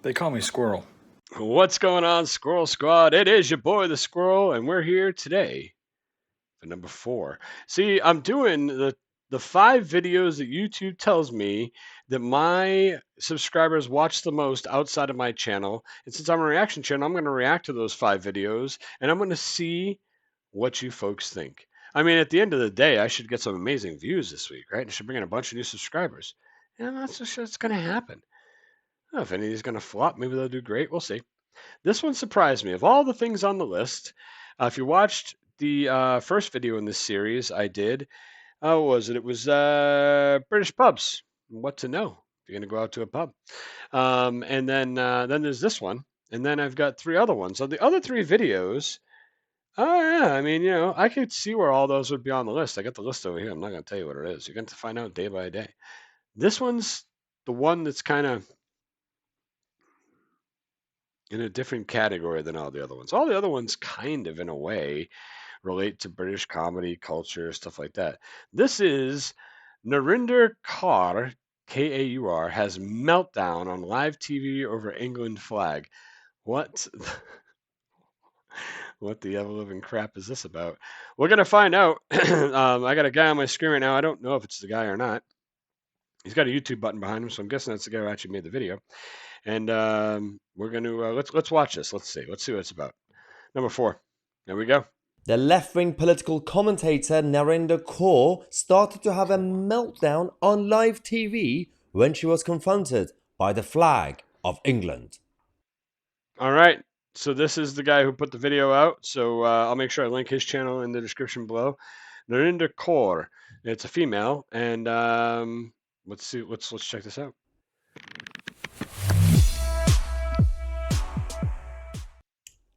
They call me Squirrel. What's going on, Squirrel Squad? It is your boy, the Squirrel, and we're here today for number 4. See, I'm doing the 5 videos that YouTube tells me that my subscribers watch the most outside of my channel. And since I'm a reaction channel, I'm going to react to those 5 videos, and I'm going to see what you folks think. I mean, at the end of the day, I should get some amazing views this week, right? I should bring in a bunch of new subscribers. And that's just what's going to happen. I don't know if any of these going to flop. Maybe they'll do great. We'll see. This one surprised me. Of all the things on the list, if you watched the first video in this series I did, what was it? It was British pubs. What to know if you're going to go out to a pub. And then there's this one. And then I've got 3 other ones. So the other 3 videos, oh yeah, I mean, I could see where all those would be on the list. I got the list over here. I'm not going to tell you what it is. You're going to find out day by day. This one's the one that's kind of in a different category than all the other ones. All the other ones kind of, in a way, relate to British comedy, culture, stuff like that. This is Narinder Kaur, Kaur, has meltdown on live TV over England flag. What? What the ever living crap is this about? We're going to find out. I got a guy on my screen right now. I don't know if it's the guy or not. He's got a YouTube button behind him, so I'm guessing that's the guy who actually made the video. And we're going to let's watch this. Let's see what it's about. Number 4. There we go. The left-wing political commentator Narinder Kaur started to have a meltdown on live TV when she was confronted by the flag of England. All right. So this is the guy who put the video out. So I'll make sure I link his channel in the description below. Narinder Kaur. It's a female, and let's see. Let's check this out.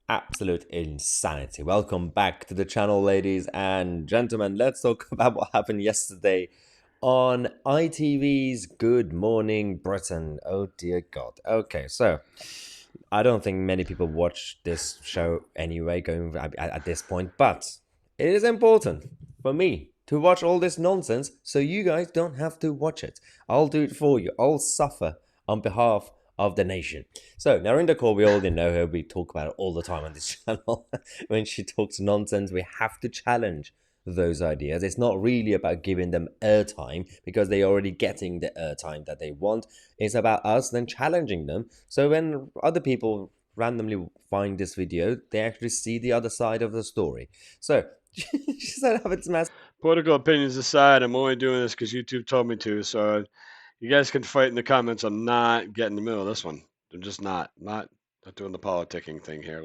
Absolute insanity. Welcome back to the channel, ladies and gentlemen. Let's talk about what happened yesterday on ITV's Good Morning Britain. Oh dear God. Okay, so I don't think many people watch this show anyway, going at this point, but it is important for me to watch all this nonsense so you guys don't have to watch it. I'll do it for you. I'll suffer on behalf of the nation. So Narinder Kaur, we already know her. We talk about it all the time on this channel. When she talks nonsense, we have to challenge those ideas. It's not really about giving them airtime because they're already getting the airtime that they want. It's about us then challenging them. So when other people randomly find this video, they actually see the other side of the story. So she said, "Have its mass." Political opinions aside, I'm only doing this because YouTube told me to. So you guys can fight in the comments. I'm not getting in the middle of this one. I'm just not doing the politicking thing here.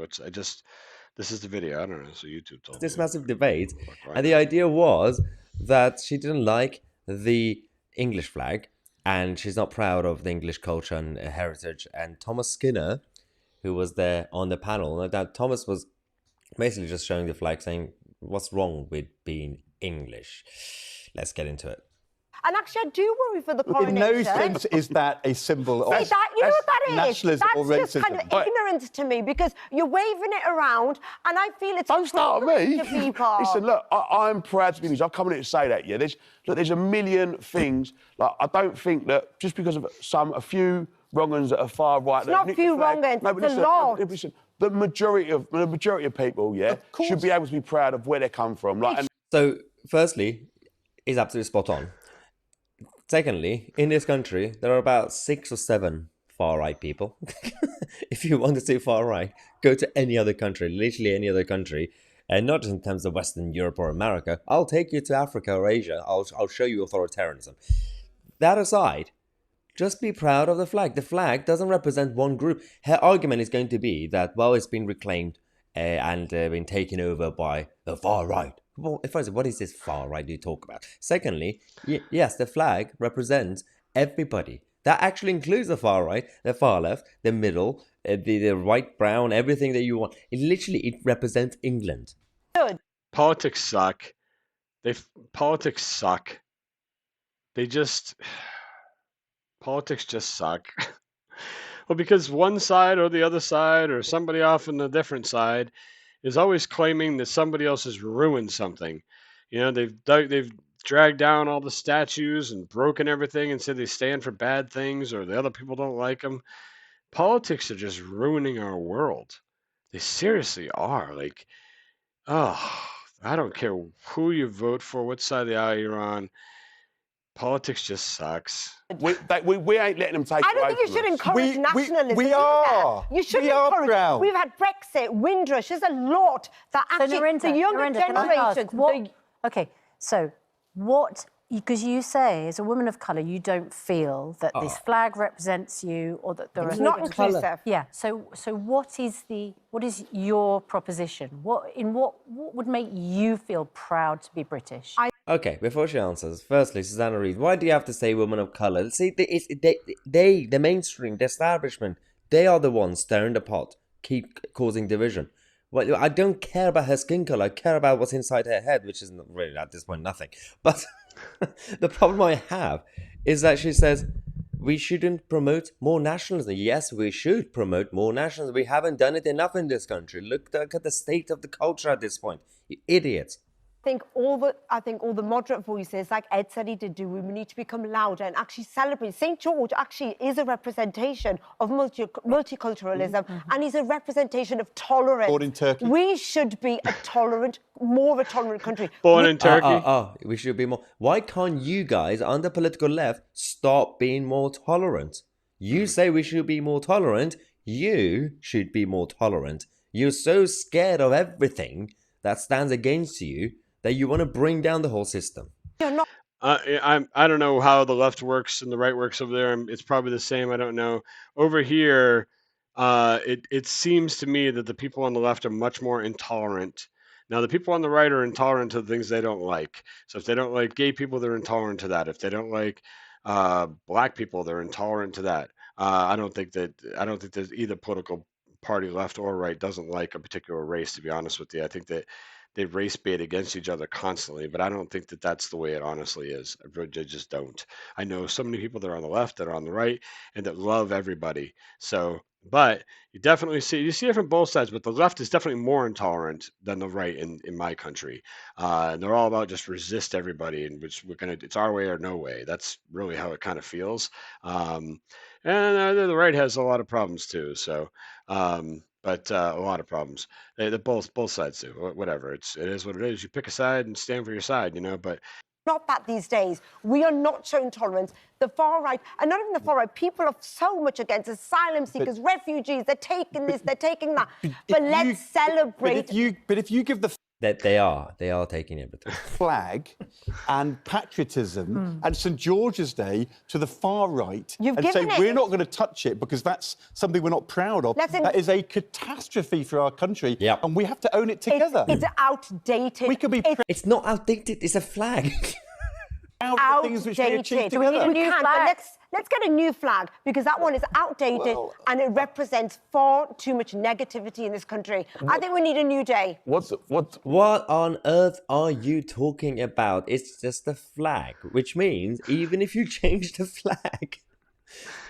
This is the video. I don't know. So YouTube told me. This massive debate, and the idea was that she didn't like the English flag, and she's not proud of the English culture and heritage. And Thomas Skinner, who was there on the panel, that Thomas was basically just showing the flag, saying, "What's wrong with being English?" Let's get into it. And actually, I do worry for the coronation. In no sense is that a symbol of you know what that is? nationalism or racism. That's just kind of ignorant to me because you're waving it around, and I feel it's don't start with me. to people. Listen, look, I'm proud to be English. I've come in here to say that. Yeah, there's a million things. Like I don't think that just because of a few wrong uns that are far right. It's not a few wrong uns. It's a lot. Listen, the majority of people, should be able to be proud of where they come from. So, firstly, he's absolutely spot on. Secondly, in this country, there are about 6 or 7 far-right people. If you want to say far-right, go to any other country, literally any other country, and not just in terms of Western Europe or America. I'll take you to Africa or Asia. I'll show you authoritarianism. That aside, just be proud of the flag. The flag doesn't represent one group. Her argument is going to be that, well, it's been reclaimed and been taken over by the far-right. Well, first, what is this far right you talk about? Secondly, yes, the flag represents everybody. That actually includes the far right, the far left, the middle, the white, brown, everything that you want. It represents England. Good. Politics suck. Politics suck. Politics just suck. Well, because one side or the other side or somebody off on a different side is always claiming that somebody else has ruined something. They've dragged down all the statues and broken everything and said they stand for bad things or the other people don't like them. politics are just ruining our world. They seriously are. Like, oh, I don't care who you vote for, what side of the aisle you're on. Politics just sucks. We ain't letting them take I it don't away think you from should us. encourage nationalism. we either. are. You shouldn't We are encourage. proud. We've had Brexit, Windrush. There's a lot that So actually Narinder, the younger Narinder, can I ask, generations. okay, so what, because you say as a woman of colour you don't feel that this flag represents you or that there It's are... not inclusive. Yeah, so what is your proposition? What would make you feel proud to be British? Okay, before she answers, firstly, Susanna Reid, why do you have to say women of colour? See, the mainstream, the establishment, they are the ones stirring the pot, keep causing division. Well, I don't care about her skin colour, I care about what's inside her head, which is really, at this point, nothing. But the problem I have is that she says, we shouldn't promote more nationalism. Yes, we should promote more nationalism. We haven't done it enough in this country. Look at the state of the culture at this point. You idiots. I think all the moderate voices, like Ed said he did do, we need to become louder and actually celebrate. St. George actually is a representation of multiculturalism, and he's a representation of tolerance. Born in Turkey. We should be more of a tolerant country. Born in Turkey. We should be more. Why can't you guys on the political left stop being more tolerant? You say we should be more tolerant. You should be more tolerant. You're so scared of everything that stands against you that you want to bring down the whole system. I don't know how the left works and the right works over there. It's probably the same. I don't know. Over here, it seems to me that the people on the left are much more intolerant. Now, the people on the right are intolerant to the things they don't like. So if they don't like gay people, they're intolerant to that. If they don't like black people, they're intolerant to that. I don't think there's either political party, left or right, doesn't like a particular race. To be honest with you, I think that they race bait against each other constantly, but I don't think that that's the way it honestly is. I just don't. I know so many people that are on the left, that are on the right, and that love everybody. So, but you definitely see it from both sides. But the left is definitely more intolerant than the right in my country, and they're all about just resist everybody, and which it's our way or no way. That's really how it kind of feels. And the right has a lot of problems too. So. But a lot of problems. They both sides do. Whatever. It is what it is. You pick a side and stand for your side, But Not that these days. We are not showing tolerance. The far right, and not even the far right, people are so much against asylum seekers, refugees. They're taking this, they're taking that. But let's celebrate. But if you give the That they are taking everything. flag and patriotism and St. George's Day to the far right You've and say given it- we're not going to touch it because that's something we're not proud of, that is a catastrophe for our country, Yep. and we have to own it together. It's outdated. We could be It's not outdated. It's a flag. proud of the things which we achieved outdated. We need together. a new flag. Let's get a new flag, because that one is outdated and it represents far too much negativity in this country. I think we need a new day. What? What on earth are you talking about? It's just a flag, which means even if you change the flag,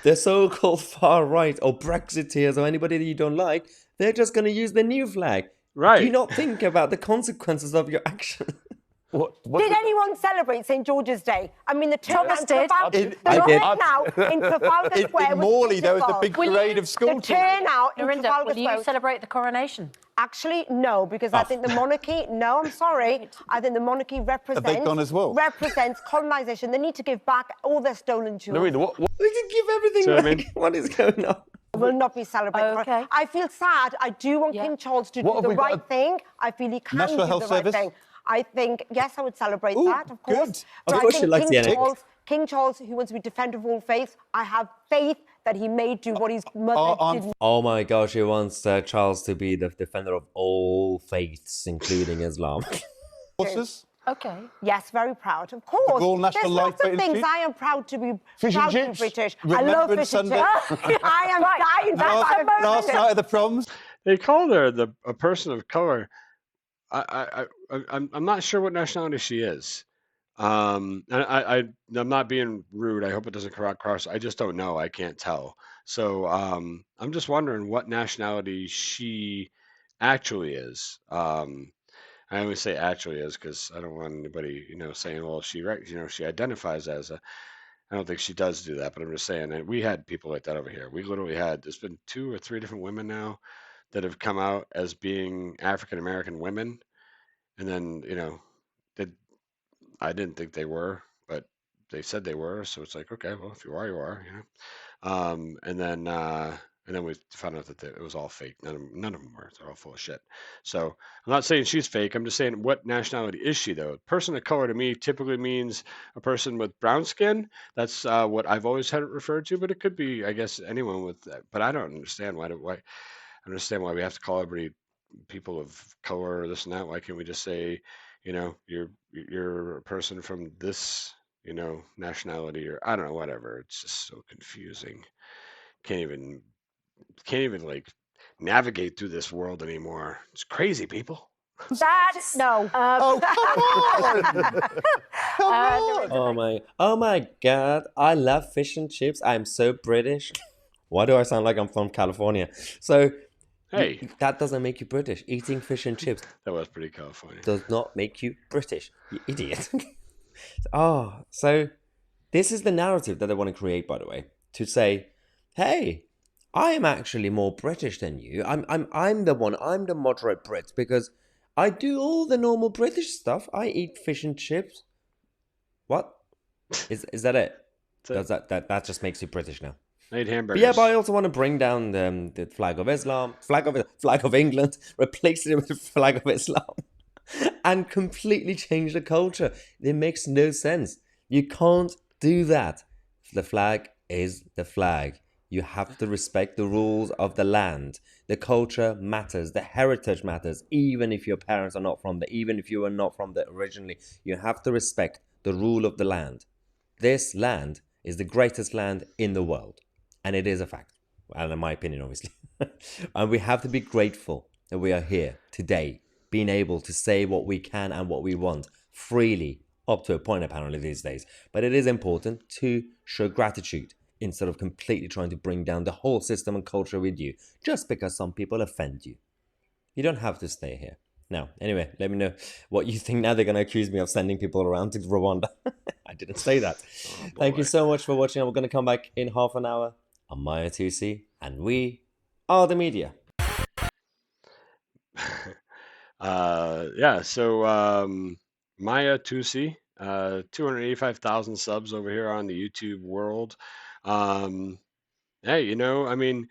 the so-called far right or Brexiteers or anybody that you don't like, they're just going to use the new flag. Right. Do you not think about the consequences of your action? Did anyone celebrate St. George's Day? I mean, the Thomas did. I The did. turnout in Trafalgar Square In was Morley, there was the beautiful. big parade of school The children. turnout in Narinder, Trafalgar will Square. you celebrate the coronation? Actually, no, because I think the monarchy. No, I'm sorry. I think the monarchy represents. gone as well? Represents colonisation. They need to give back all their stolen jewels. Narinder, what? We can give everything So, I back. mean- What is going on? Will not be celebrated. Okay. I feel sad. I do want Yeah. King Charles to What do have the we got right thing. I feel he can National do Health the right Service? thing. I think, yes, I would celebrate Ooh, that, of course. good. But Of I course think she likes the NHS. King Charles, who wants to be defender of all faiths, I have faith that he may do what his mother did. Oh my gosh, he wants Charles to be the defender of all faiths, including Islam. Horses? Okay. Yes, very proud, of course. Royal National There's lots Lifeboat of things Institute? I am proud to be Fish and proud to be chips? British. I love Remembrance fish and Sunday? chips. I am dying. Last night at the proms? They called her a person of color. I'm not sure what nationality she is. And I'm not being rude. I hope it doesn't come across. I just don't know. I can't tell. So I'm just wondering what nationality she actually is. I only say actually is because I don't want anybody, saying, well, she identifies as a. I don't think she does do that, but I'm just saying that we had people like that over here. We literally had, there's been 2 or 3 different women now that have come out as being African American women. And then, they, I didn't think they were, but they said they were. So it's like, okay, well, if you are, you are, and then we found out that it was all fake. None of them were. They're all full of shit. So I'm not saying she's fake. I'm just saying, what nationality is she, though? Person of color to me typically means a person with brown skin. That's what I've always had it referred to, but it could be, I guess, anyone with that. But I don't understand why. I understand why we have to call everybody people of color or this and that. Why can't we just say, you're a person from this, nationality, or I don't know, whatever. It's just so confusing. Can't even like navigate through this world anymore. It's crazy, people. Dad, no. Oh, come on! Come on! Oh my God! I love fish and chips. I'm so British. Why do I sound like I'm from California? So, Hey, that doesn't make you British. Eating fish and chips that was pretty California. does not make you British. You idiot. So this is the narrative that I want to create, by the way, to say, hey, I am actually more British than you. I'm the one. I'm the moderate Brit because I do all the normal British stuff. I eat fish and chips. What? Is that it? That just makes you British now. I eat hamburgers. But yeah, but I also want to bring down the flag of Islam, flag of England, replace it with the flag of Islam, and completely change the culture. It makes no sense. You can't do that. The flag is the flag. You have to respect the rules of the land. The culture matters. The heritage matters. Even if your parents are not from there, even if you are not from there originally, you have to respect the rule of the land. This land is the greatest land in the world. And it is a fact. And in my opinion, obviously. And we have to be grateful that we are here today, being able to say what we can and what we want freely, up to a point apparently these days. But it is important to show gratitude instead of completely trying to bring down the whole system and culture with you just because some people offend you. You don't have to stay here. Now, anyway, let me know what you think. Now they're going to accuse me of sending people around to Rwanda. I didn't say that. Thank you so much for watching. We're going to come back in half an hour. I'm Mahyar Tousi, and we are the media. Mahyar Tousi, 285,000 subs over here on the YouTube world. Hey, I mean,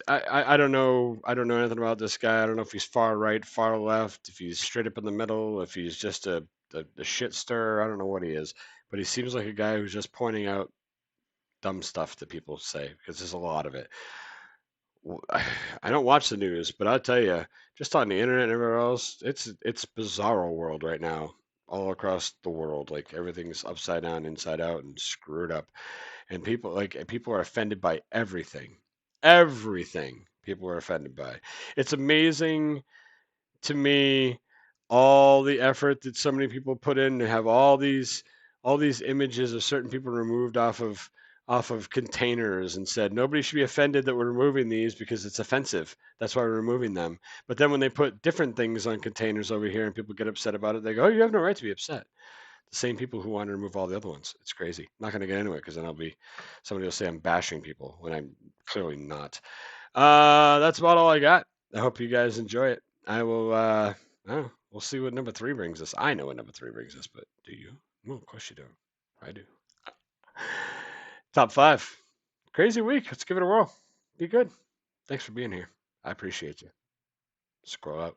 I don't know anything about this guy. I don't know if he's far right, far left, if he's straight up in the middle, if he's just a shit stirrer. I don't know what he is, but he seems like a guy who's just pointing out dumb stuff that people say, because there's a lot of it. I don't watch the news, but I'll tell you, just on the internet and everywhere else, it's bizarro world right now, all across the world. Like everything's upside down, inside out, and screwed up. And people are offended by everything. Everything people are offended by. It's amazing to me all the effort that so many people put in to have all these images of certain people removed off of containers and said nobody should be offended that we're removing these because it's offensive. That's why we're removing them. But then when they put different things on containers over here and people get upset about it, they go, "Oh, you have no right to be upset." The same people who want to remove all the other ones. It's crazy. I'm not going to get into it because then somebody will say I'm bashing people when I'm clearly not. That's about all I got. I hope you guys enjoy it. I will. We'll see what number 3 brings us. I know what number 3 brings us, but do you? No, of course you don't. I do. Top 5. Crazy week. Let's give it a whirl. Be good. Thanks for being here. I appreciate you. Scroll out.